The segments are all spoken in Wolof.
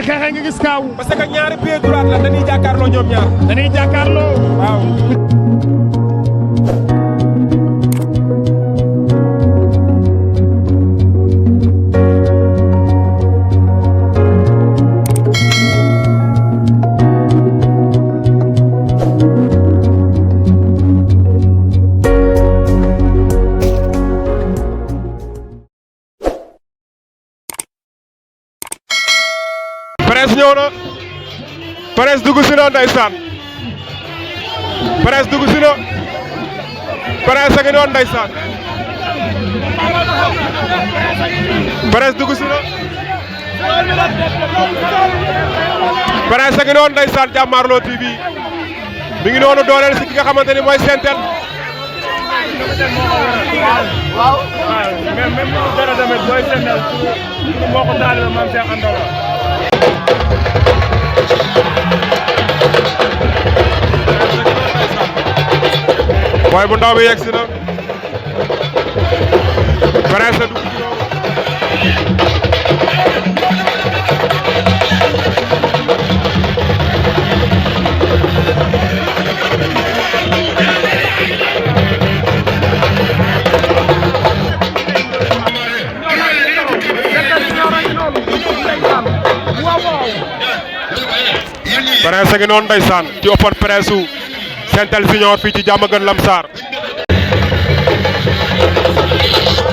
ñuy xeexee nga gis kaaw. parce que ñaari pied droite la dañuy jàkkaarloo ñoom ñaar. dañuy jàkkaarloo. waaw. Prince ñëw na Prince dugg si na ndeysaan Prince dugg si na Prince a ngi noonu ndeysaan Prince dugg si na Prince a ngi noonu ndeysaan Jàmmaarloo TV mi ngi noonu dooleel si ki nga xamante ni mooy Sentel. waaw mais même dara tamit booy Sentel su moo ko taalibe Maam Cheikh Anta la. Boy bu ndaw bi yegg si na Prince dugg si na Prince a ngi noonu ndeysaan ci open press u Sentel Junior fii ci Diamaguène Lamsar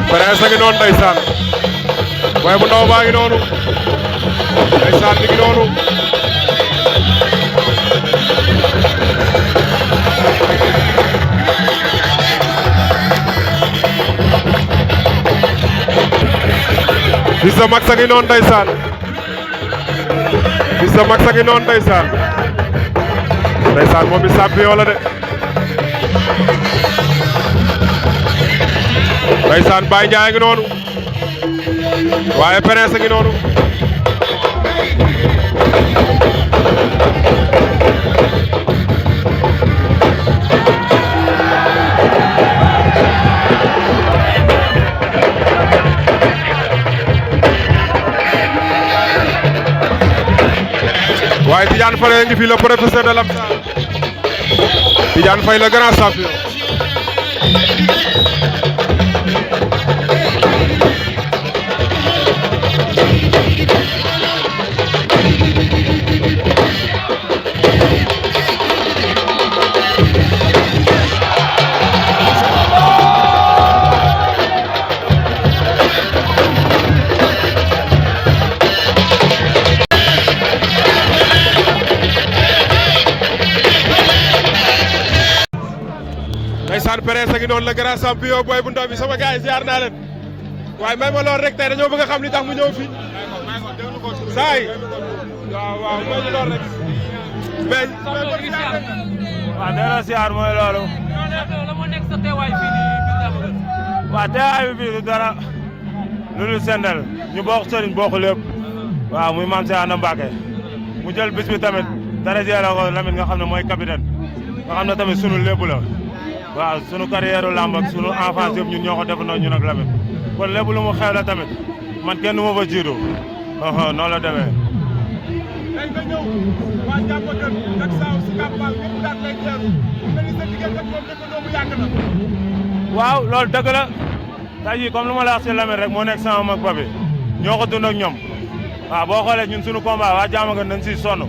Prince a ngi noonu ndeysaan Boy bu ndaw baa ngi noonu ndeysaan mi ngi noonu Fils de Max a ngi noonu ndeysaan Fils de Max a ngi noonu ndeysaan moom bi champion la de ndeysaan Baye Ndiaye ngi noonu waaye Prince a ngi noonu waaye Tidiane Faye ngi fi le professeur de Lamsar Tidiane Faye le grand champion ndeysaan Prince a ngi noonu la grand champion Boy bu ndaw bi sama gars yi ziar naa leen waaye may ma lool rek tey dañoo bëgg a xam li tax mu ñëw fii saay waaw mooy ñu lool rek mais waaw delloo ziar mooy loolu. waaw teewaay bi fii du dara lu dul Sentel ñu bokk sëriñ bokk lépp waaw muy Maam Cheikh Anta Mbacké mu jël bis bi tamit dara la ko Lamine nga xam ne mooy capitaine nga xam ne tamit sunu lépp la waaw sunu carrière lamb ak sunu enfance yëpp ñun ñoo ko defandoo ñun ak Lamine kon lépp lu mu xew la tamit man kenn du ma fa jiitu noonu la demee. léegi nga ñëw waa Diamaguène ak Saaw si Kampal ñëpp daan lay teeru mel ni sa diggante ak moom dëkkandoo bu yàgg na. waaw loolu dëgg la tey jii comme lu ma la wax si Lamine rek moo nekk sama mag papi ñoo ko dund ak ñoom waaw boo xoolee ñun sunu combat waa Diamaguène dañ siy sonn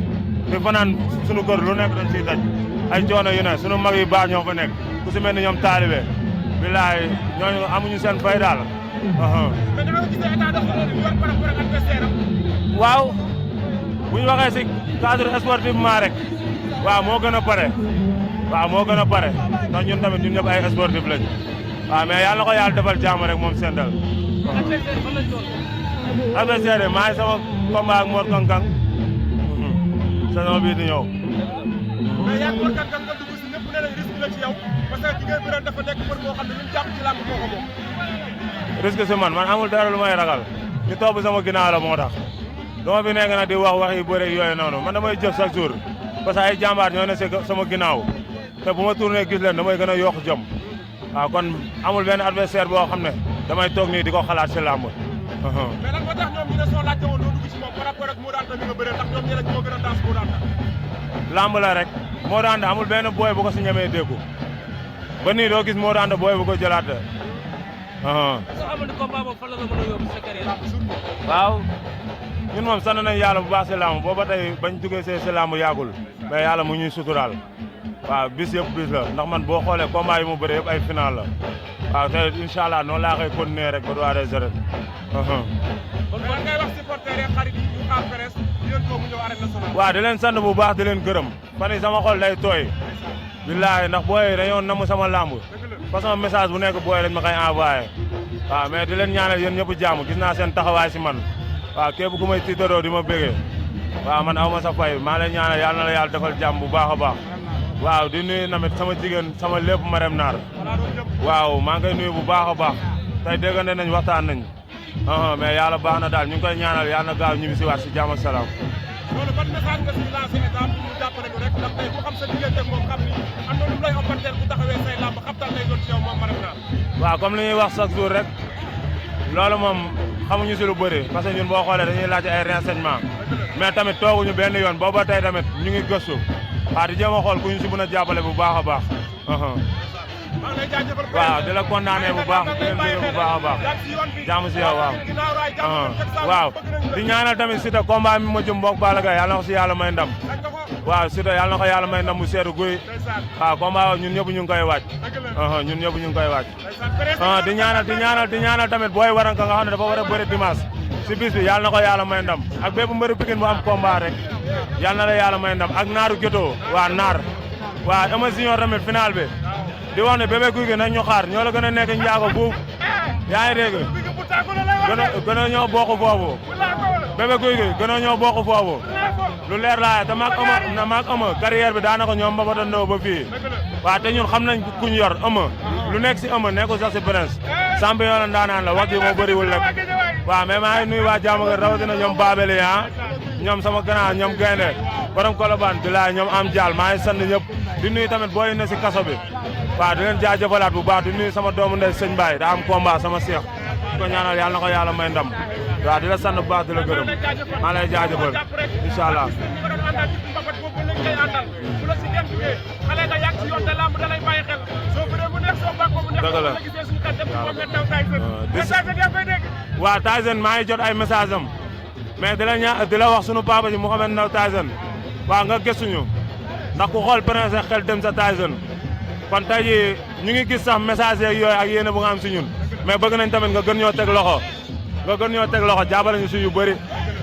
di fanaan sunu kër lu nekk dañ siy daj ay coono yu ne sunu mag yu baax ñoo fa nekk ku si mel ni ñoom taalibe bilaay ñooñu amuñu seen fay daal. mais dama gis état de forme bi war par rapport ak adversaire am. waaw bu ñu waxee si cadre sportivement rek waaw moo gën a pare waaw moo gën a pare ndax ñun tamit ñun ñëpp ay sportif lañ waaw mais yàlla na ko yàlla defal jàmm rek moom Sentel. adversaire maa ngi sama combat ak Mor Kankang saison bii di ñëw. mais yaa ngi Mor Kankang nga dugg si ñëpp ne la risque la ci yow parce que ki ngay bëre dafa nekk mbër moo xam ne li mu jàpp ci làmb moo ko moom. risque si man amul dara lu may ragal ñu topp sama ginnaaw la moo tax dama fi nekk nag di wax wax yu bëre yooyu noonu man damay jëf chaque jour parce que ay jàmbaar ñoo ne sama ginnaaw te bu ma tourné gis leen damay gën a yokk jom waaw kon amul benn adversaire boo xam ne damay toog nii di ko xalaat si làmb mais lan moo tax ñoom ñu ne soo laajte woon doo dugg ci moom par rapport ak Modou Anta mi nga bëree ndax ñoom ñeneen ñoo gën a daas Modou Anta. lamb la rek Modou Anta amul benn booy bu ko si ñemee déggu ba nii doo gis Modou Anta booy bu ko jëlaat. soo xamante ni combat boobu fan la nga mën a yóbbu sa carrière. waaw ñun moom sant nañ yàlla bu baax si lamb booba tey bañ duggee si lamb yàggul mais yàlla mu ñuy suturaal waaw bis yëpp bis la ndax man boo xoolee combat yi mu bëre yëpp ay final la waaw te incha allah noonu laa koy continuer rek ba du arrêté zéro. kon lan ngay wax supporter yi xarit yi ñu xaar presse di leen ko mu ñëw arène nationale. waaw di leen sant bu baax di leen gërëm fan yii sama xol day tooy billaahi ndax booy dañoo namm sama lamb façon message bu nekk booy lañ ma koy envoyé waaw mais di leen ñaanal yéen ñëpp jàmm gis naa seen taxawaay si man waaw képp ku may tiitaroo di ma bégee waaw man aw ma sa fay maa lay ñaanal yàlla na la yàlla defal jàmm bu baax a baax waaw di nuyu tamit sama jigéen sama lépp Marème Naar waaw maa ngi koy nuyu bu baax a baax tey déggante nañ waxtaan nañ mais yàlla baax na daal ñu ngi koy ñaanal yàlla na gaaw ñibbi si waat si jàmm ak salaam. loolu ban message nga si lancé état bi ñu jàppale ko rek ndax tey ku xam sa diggante moom xam ni am na lu mu lay opportunité bu taxawee say làmb xabtal lay doon ci yow moom Marème Naar. waaw comme li ñuy wax chaque jour rek loolu moom xamuñu si lu bëri parce que ñun boo xoolee dañuy laaj ay renseignement mais tamit tooguñu benn yoon booba tey tamit ñu ngi gëstu waaw di jéem a xool ku ñu si mën a jàppale bu baax a baax. waaw di la kontaanee bu baax di leen bëgg bu baax a baax jàmm si yow waaw. waaw di ñaanal tamit Siteu combat mi ma jëm mbokk Balla Gaye yàlla na ko si yàlla may ndam waaw Siteu yàlla na ko yàlla may ndam mu seetu guy waaw combat ñun ñëpp ñu ngi koy waaj ñun ñëpp ñu ngi koy waaj di ñaanal tamit booy waranka nga xam ne dafa war a bëri dimanche si bis bi yàlla na ko yàlla may ndam ak bépp mbëru Pikine bu am combat rek yàlla na la yàlla may ndam ak naaru gétoo waa naar waa Eumeu Junior tamit final bi di wax ne Bébé Gouy Gui nañ ñu xaar ñoo la gën a nekk njaago buuf yaa ngi dégg gën a ñoo bokk foofu Bébé Gouy Gui gën a ñoo bokk foofu lu leer laa te maag Eumeu carrière bi daanaka ñoom mbabatandoo ba fii waaw te ñun xam nañ kuñ yor Eumeu lu nekk si Eumeu nekkul sax si Prince champion la ndaanaan la wax ji moo bëriwul rek waaw mais maa ngi nuyu waa Diamaguène rawatina ñoom Babel yi ñoom sama grand ñoom Gaynde borom Colobane bilaay ñoom am jaal maa ngi sant ñëpp di nuyu tamit booy ne si kaso bi waaw di leen jaajëfalaat bu baax di nuyu sama doomu ndey sëñ Baye daa am combat sama seex ko ñaanal yàlla na ko yàlla may ndam waaw di la sant bu baax di la gërëm maa lay jaajëfal incha allah. waaw Tyson maa ngi jot ay message am mais di la wax sunu papa ji Mouhamed Ndao Tyson waaw nga gëstuñu ndax ku xool Prince xel dem sa Tyson kon tey jii ñu ngi gis sax message yeeg yooyu ak yéene bu nga am si ñun mais bëgg nañ tamit nga gën ñoo teg loxo jàppale ñu si yu bëri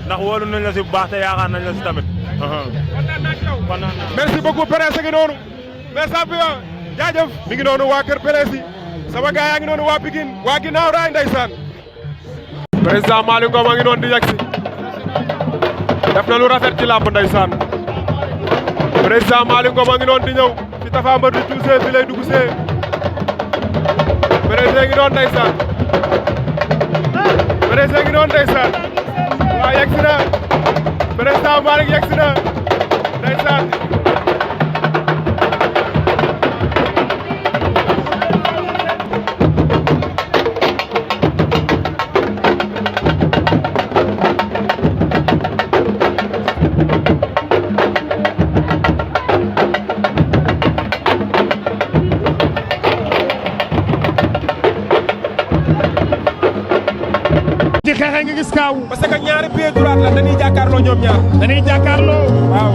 ndax wóolu nañ la si bu baax te yaakaar nañ la si tamit. merci beaucoup Prince ngi noonu mais champion jaajëf mi ngi noonu waa kër Prince yi sama gaay yaa ngi noonu waa Pikine waa ginnaaw raay ndeysaan président Malick Ngom a ngi noonu di yegsi def na lu rafet ci làmb ndeysaan président Malick Ngom a ngi noonu di ñëw fi Tapha Mbeur di tuusee fi lay dugg see président ngi noonu ndeysaan président ngi noonu ndeysaan waaw yegsi na président Malick yegsi na ndeysaan ci xeexe nga gis kaaw parce que ñaari pied droit la dañuy jàkkaarloo ñoom ñaar dañuy jàkkaarloo waaw